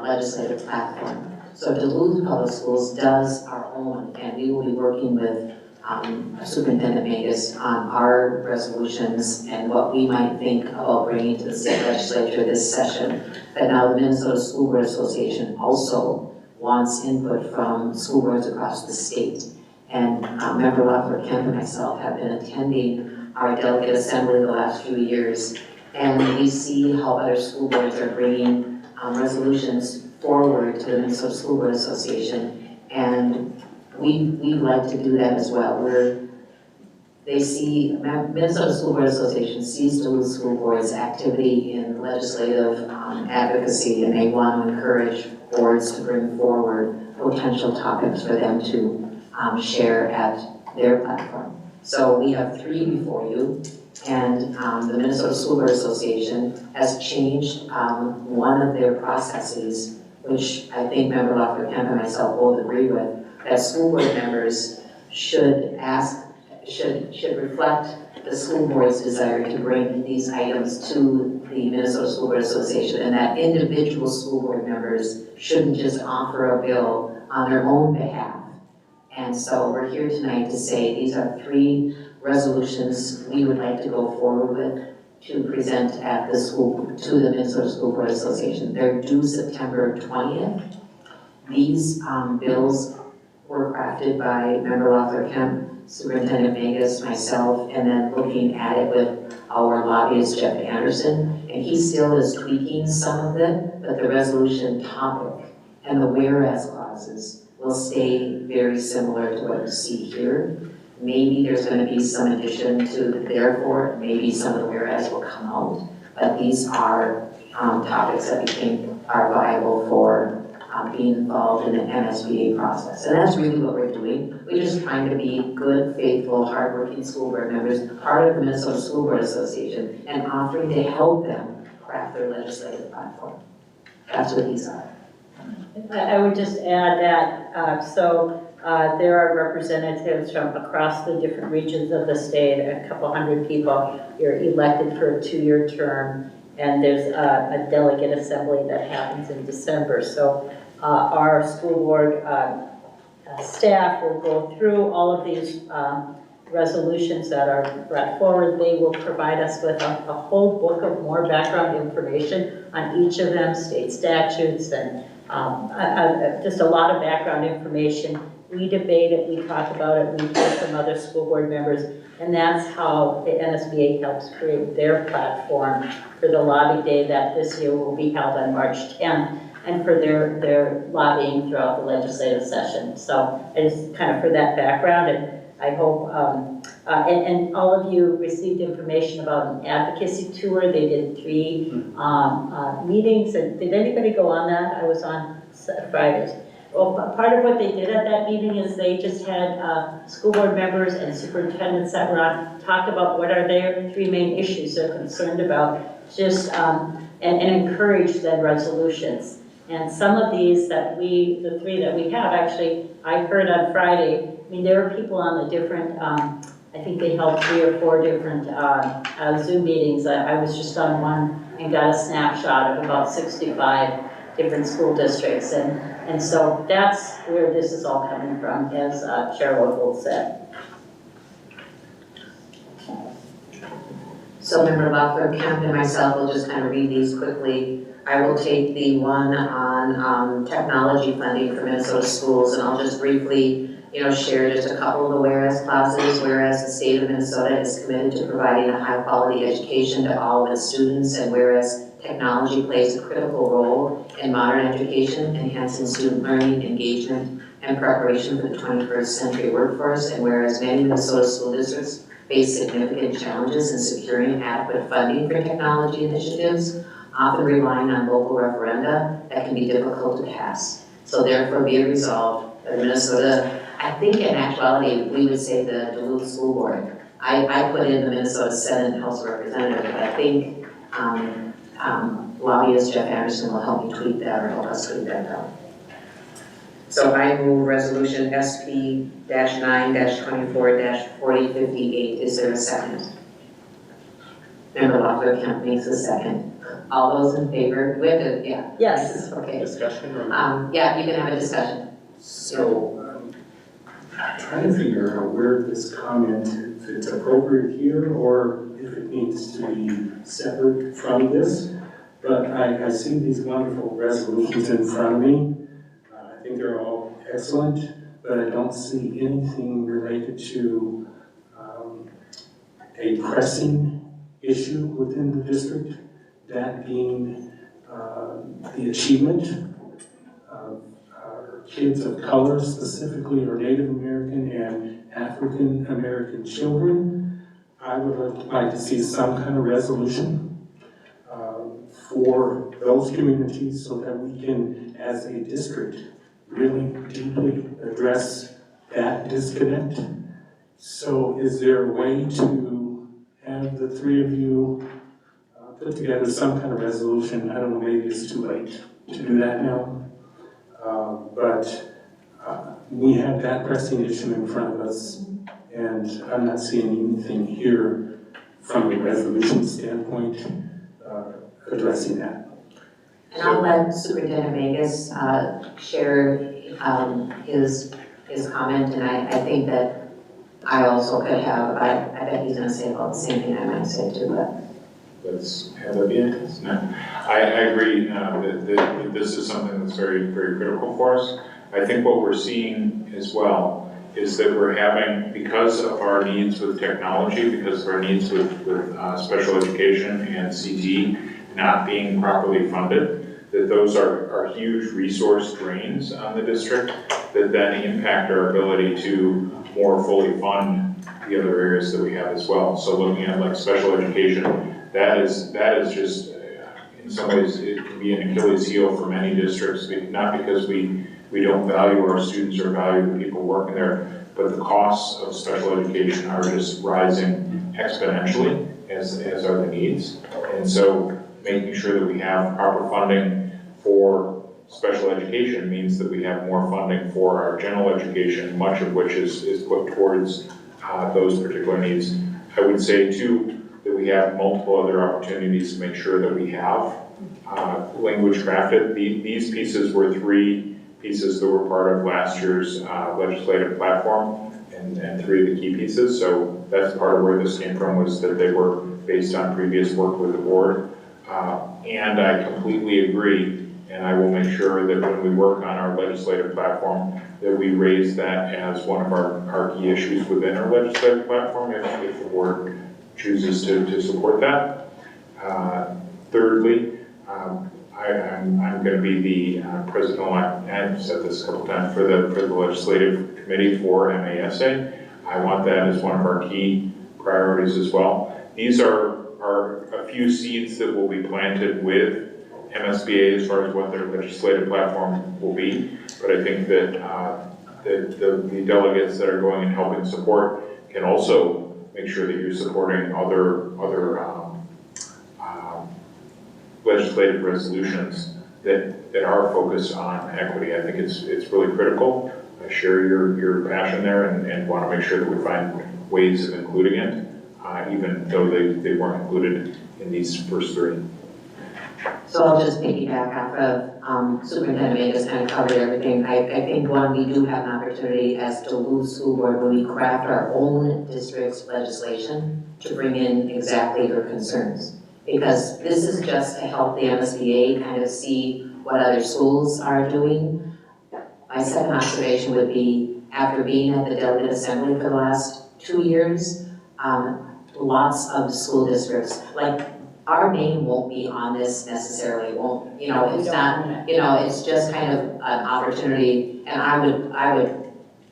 legislative platform. So Duluth Public Schools does our own, and we will be working with Superintendent Magus on our resolutions and what we might think about bringing to the state legislature this session. But now the Minnesota School Board Association also wants input from school boards across the state. And Member Loeffler Kemp and myself have been attending our delegate assembly the last few years, and we see how other school boards are bringing resolutions forward to the Minnesota School Board Association. And we'd like to do that as well. Minnesota School Board Association sees Duluth School Board's activity in legislative advocacy, and they want to encourage boards to bring forward potential topics for them to share at their platform. So we have 3 before you, and the Minnesota School Board Association has changed one of their processes, which I think Member Lafleur Kemp and myself both agree with, that school board members should reflect the school board's desire to bring these items to the Minnesota School Board Association, and that individual school board members shouldn't just offer a bill on their own behalf. And so we're here tonight to say these are 3 resolutions we would like to go forward with to present at to the Minnesota School Board Association. They're due September 20th. These bills were crafted by Member Lafleur Kemp, Superintendent Vegas, myself, and then looking at it with our lobbyist, Jeff Anderson, and he still is tweaking some of it, but the resolution topic and the whereas clauses will stay very similar to what you see here. Maybe there's going to be some addition to the therefore, maybe some of the whereas will come out, but these are topics that we think are viable for being involved in the MSBA process. And that's really what we're doing. We're just trying to be good, faithful, hardworking school board members, part of the Minnesota School Board Association, and offering to help them craft their legislative platform. That's what these are. I would just add that, there are representatives from across the different regions of the state, a couple hundred people. You're elected for a 2-year term, and there's a delegate assembly that happens in December. So our school board staff will go through all of these resolutions that are brought forward. They will provide us with a whole book of more background information on each of them, state statutes, and just a lot of background information. We debate it, we talk about it, we hear from other school board members, and that's how the NSBA helps create their platform for the lobby day that this year will be held on March 10th, and for their lobbying throughout the legislative session. So I just kind of for that background, and I hope, and all of you received information about an advocacy tour. They did 3 meetings, and did anybody go on that? I was on Fridays. Well, part of what they did at that meeting is they just had school board members and superintendents that were on talk about what are their 3 main issues they're concerned about, just and encourage then resolutions. And some of these that the 3 that we have, actually, I heard on Friday. I mean, there were people on the different. I think they held 3 or 4 different Zoom meetings. I was just on one and got a snapshot of about 65 different school districts, and so that's where this is all coming from, as Chair Woodward said. So Member Lafleur Kemp and myself will just kind of read these quickly. I will take the one on technology funding for Minnesota schools, and I'll just briefly share just a couple of the whereas clauses. Whereas the state of Minnesota is committed to providing a high quality education to all of its students, and whereas technology plays a critical role in modern education, enhancing student learning, engagement, and preparation for the 21st century workforce, and whereas many Minnesota school districts face significant challenges in securing adequate funding for technology initiatives, often relying on local referenda that can be difficult to pass. So therefore be it resolved that Minnesota, I think in actuality, we would say the Duluth School Board. I put in the Minnesota Senate and House of Representatives, but I think lobbyist Jeff Anderson will help me tweet that or help us tweet that down. So I move resolution SP-9-24-4058. Is there a second? Member Lafleur Kemp makes a second. All those in favor? We have to, yeah. Yes. Okay. Discussion or? Yeah, you can have a discussion. So, I'm trying to figure out where this comment, if it's appropriate here or if it needs to be separate from this. But I see these wonderful resolutions in front of me. I think they're all excellent, but I don't see anything related to a pressing issue within the district, that being the achievement of our kids of color specifically, or Native American and African American children. I would like to see some kind of resolution for those communities so that we can, as a district, really deeply address that disconnect. So is there a way to have the three of you put together some kind of resolution? I don't know, maybe it's too late to do that now. But we have that pressing issue in front of us, and I'm not seeing anything here from a resolution standpoint addressing that. And I'll let Superintendent Vegas share his comment, and I think that I also could have, I bet he's gonna say about the same thing I might say too, but. Let's have that be it. No, I agree that this is something that's very, very critical for us. I think what we're seeing as well is that we're having, because of our needs with technology, because of our needs with special education and CT not being properly funded, that those are huge resource drains on the district that then impact our ability to more fully fund the other areas that we have as well. So looking at like special education, that is just, in some ways, it can be an Achilles heel for many districts, not because we don't value our students or value the people working there, but the costs of special education are just rising exponentially, as are the needs. And so making sure that we have proper funding for special education means that we have more funding for our general education, much of which is put towards those particular needs. I would say too, that we have multiple other opportunities to make sure that we have language crafted. These pieces were three pieces that were part of last year's legislative platform, and three of the key pieces. So that's part of where this came from, was that they were based on previous work with the board. And I completely agree, and I will make sure that when we work on our legislative platform, that we raise that as one of our key issues within our legislative platform, if the board chooses to support that. Thirdly, I'm going to be the president-elect, and I've said this a couple times, for the legislative committee for MASA. I want that as one of our key priorities as well. These are a few seeds that will be planted with MSBA as far as what their legislative platform will be, but I think that the delegates that are going and helping support can also make sure that you're supporting other legislative resolutions that are focused on equity. I think it's really critical. I share your passion there and want to make sure that we find ways of including it, even though they weren't included in these first three. So I'll just piggyback off of Superintendent Vegas kind of covered everything. I think we do have an opportunity as Duluth School Board when we craft our own district's legislation to bring in exactly your concerns. Because this is just to help the MSBA kind of see what other schools are doing. My second observation would be, after being at the Delegate Assembly for the last 2 years, lots of school districts, like, our name won't be on this necessarily, it's not, it's just kind of an opportunity, and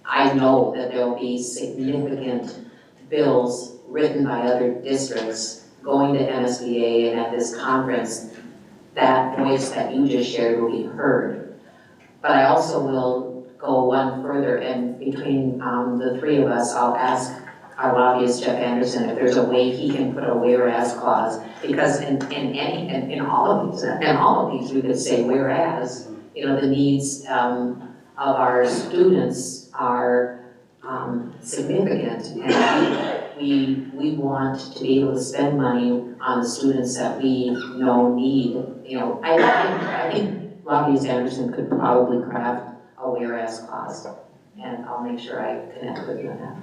I know that there will be significant bills written by other districts going to MSBA, and at this conference, that voice that you just shared will be heard. But I also will go one further, and between the three of us, I'll ask our lobbyist, Jeff Anderson, if there's a way he can put a whereas clause, because in all of these, we could say whereas, the needs of our students are significant, and we want to be able to spend money on the students that we know need. I think lobbyist Anderson could probably craft a whereas clause, and I'll make sure I connect with you on that.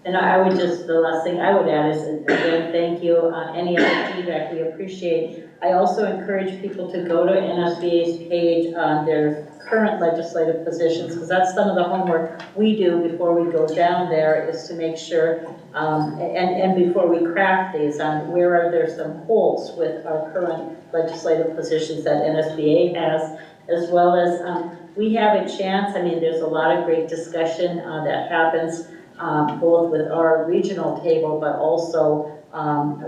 And I would just, the last thing I would add is, again, thank you on any other feedback we appreciate. I also encourage people to go to NSBA's page on their current legislative positions, because that's some of the homework we do before we go down there, is to make sure, and before we craft these, on where are there some holes with our current legislative positions that NSBA has, as well as, we have a chance, I mean, there's a lot of great discussion that happens both with our regional table, but also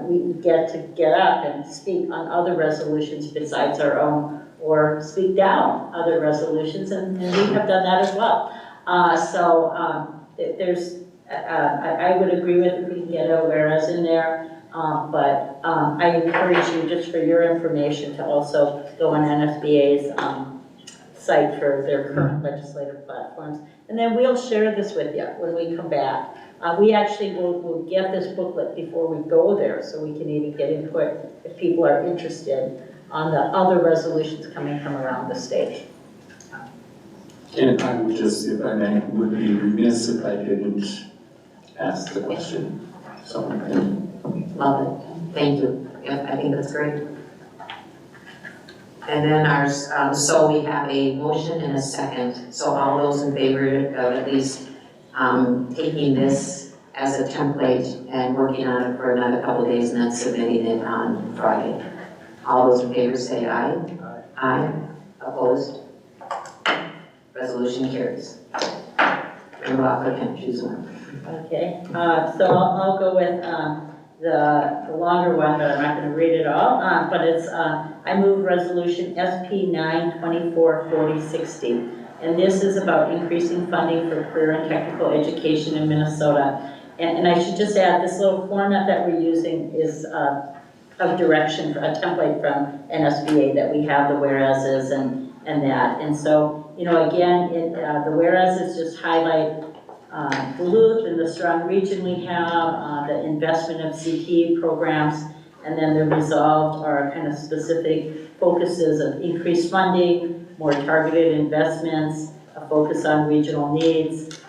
we get to get up and speak on other resolutions besides our own, or speak down other resolutions, and we have done that as well. I would agree with if we can get a whereas in there, but I encourage you, just for your information, to also go on NFBA's site for their current legislative platforms. And then we'll share this with you when we come back. We actually will get this booklet before we go there, so we can even get input if people are interested on the other resolutions coming from around the state. And I would just, if I may, would be remiss if I didn't ask the question. So, Love it, thank you. Yep, I think that's great. And then so we have a motion and a second. So all those in favor of at least taking this as a template and working on it for another couple of days and then submitting it on Friday. All those in favor say aye. Aye. Aye. Opposed? Resolution carries. Member Loeffler can choose one. Okay, so I'll go with the longer one, but I'm not going to read it all. But it's, I move resolution SP 9/24/4060. And this is about increasing funding for career and technical education in Minnesota. And I should just add, this little format that we're using is of direction, a template from NSBA that we have the whereases and that. And so, you know, again, the whereases just highlight Duluth and the strong region we have, the investment of CTE programs, and then the resolved are kind of specific focuses of increased funding, more targeted investments, a focus on regional needs,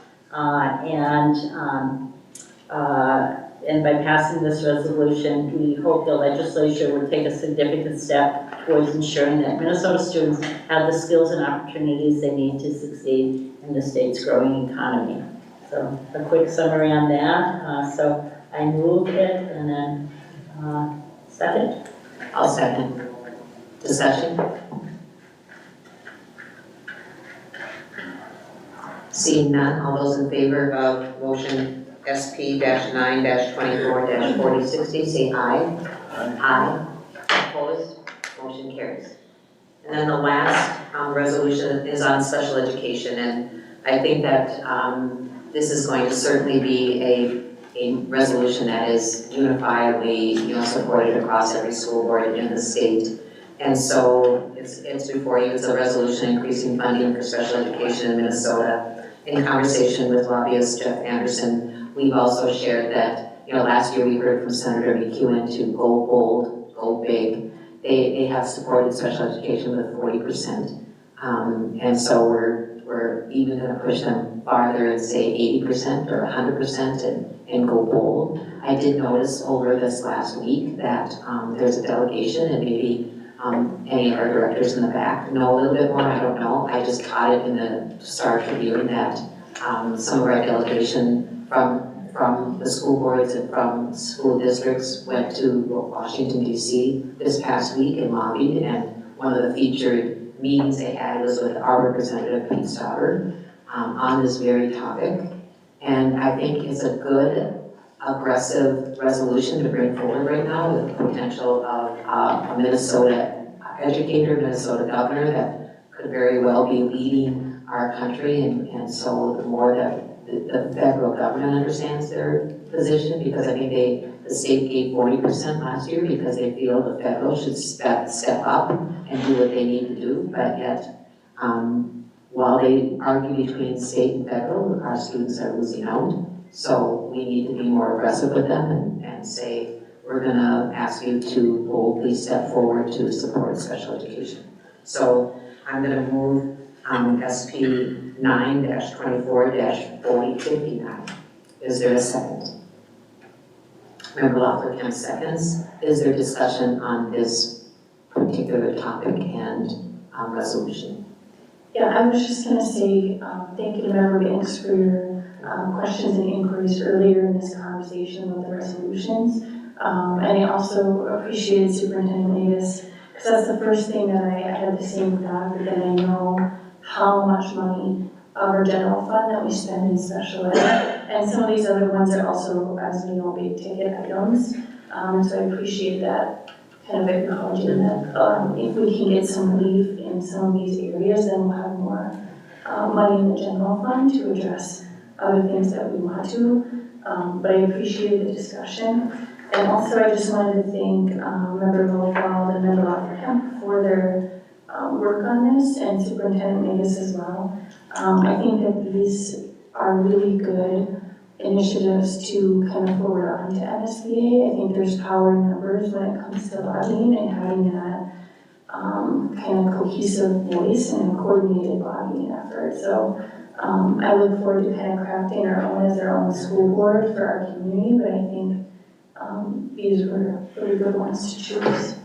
and by passing this resolution, we hope the legislature will take a significant step towards ensuring that Minnesota students have the skills and opportunities they need to succeed in the state's growing economy. So a quick summary on that. So I move it, and then second. I'll second. Discussion? Seeing none, all those in favor of motion SP-9-24-4060, say aye. Aye. Opposed? Motion carries. And then the last resolution is on special education, and I think that this is going to certainly be a resolution that is unifiably, supported across every school board in the state. And so it's before you, it's a resolution increasing funding for special education in Minnesota. In conversation with lobbyist Jeff Anderson, we've also shared that, last year we heard from Senator McEwen to go bold, go big. They have supported special education with 40%. And so we're even going to push them farther and say 80% or 100% and go bold. I did notice over this last week that there's a delegation, and maybe any of our directors in the back know a little bit more, I don't know. I just caught it in the Star Tribune that some of our delegation from the school boards and from school districts went to Washington, D.C. this past week and lobbied, and one of the featured meetings they had was with our representative, Pete Stoddard, on this very topic. And I think it's a good, aggressive resolution to bring forward right now with the potential of a Minnesota educator, Minnesota governor that could very well be leading our country. And so the more that the federal government understands their position, because I think the state gave 40% last year because they feel the federal should step up and do what they need to do, but yet while they argue between state and federal, our students are losing out. So we need to be more aggressive with them and say, we're gonna ask you to boldly step forward to support special education. So I'm gonna move SP 9-24-4059. Is there a second? Member Loeffler seconds. Is there discussion on this particular topic and resolution? Yeah, I was just going to say thank you to Member Banks for your questions and inquiries earlier in this conversation with the resolutions. And I also appreciated Superintendent Nagus Because that's the first thing that I had the same thought, but then I know how much money of our general fund that we spend in special ed. And some of these other ones are also, as we know, big ticket items. So I appreciate that kind of acknowledging that if we can get some relief in some of these areas, then we'll have more money in the general fund to address other things that we want to. But I appreciate the discussion. And also I just wanted to thank Member Lowell and Member Lofferham for their work on this, and Superintendent Magus as well. I think that these are really good initiatives to kind of forward on to MSBA. I think there's power in numbers when it comes to lobbying and having that kind of cohesive voice and a coordinated lobbying effort. So I look forward to kind of crafting our own as our own school board for our community, but I think these were really good ones to choose.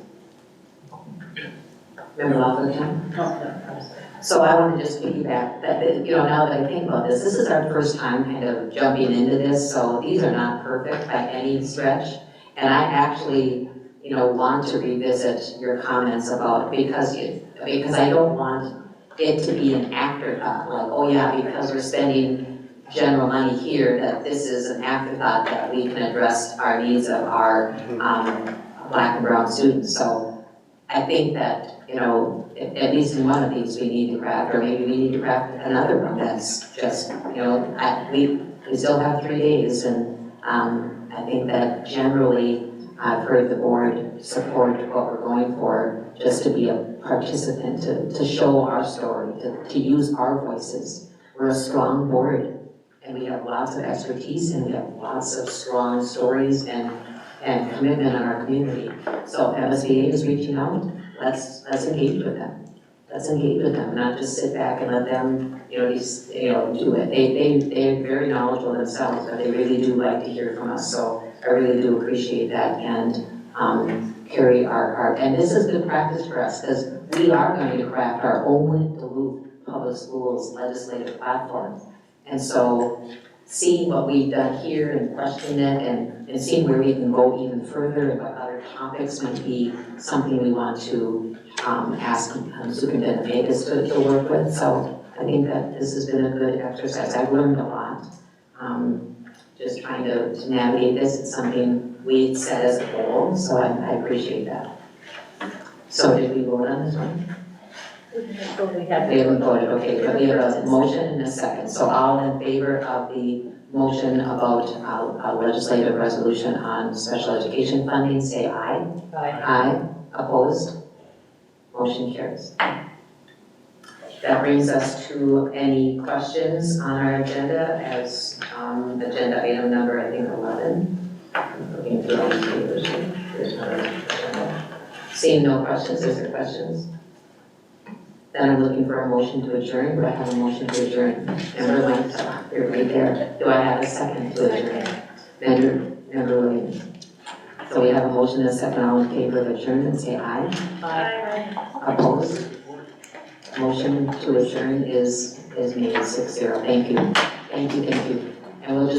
Member Lofferham? So I want to just piggyback that, now that I think about this is our first time kind of jumping into this, so these are not perfect by any stretch. And I actually, want to revisit your comments about, because I don't want it to be an afterthought, like, oh yeah, because we're spending general money here, that this is an afterthought that we can address our needs of our Black and brown students. So I think that, at least in one of these we need to craft, or maybe we need to craft another one that's just, we still have 3 days, and I think that generally I've heard the board support what we're going for, just to be a participant, to show our story, to use our voices. We're a strong board, and we have lots of expertise, and we have lots of strong stories and commitment in our community. So if MSBA is reaching out, let's engage with them. Let's engage with them, not just sit back and let them, do it. They're very knowledgeable themselves, but they really do like to hear from us. So I really do appreciate that, and carry our and this is good practice for us, because we are going to craft our own Duluth Public Schools legislative platform. And so seeing what we've done here and questioning it, and seeing where we can go even further and what other topics might be something we want to ask Superintendent Magus to work with. So I think that this has been a good exercise. I've learned a lot. Just trying to navigate this. It's something we set as a goal, so I appreciate that. So did we vote on this one? We haven't voted, okay, but we have a motion and a second. So all in favor of the motion about a legislative resolution on special education funding, say aye. Aye. Aye. Opposed? Motion carries. That brings us to any questions on our agenda as agenda item number, I think, 11. Looking through all the papers here. There's no, seeing no questions, is there questions? Then I'm looking for a motion to adjourn. Do I have a motion to adjourn? Member Williams, you're right there. Do I have a second to adjourn? Member Williams. So we have a motion and a second. All in favor of adjournment, say aye. Aye. Opposed? Motion to adjourn is made 6-0. Thank you. Thank you. And we'll just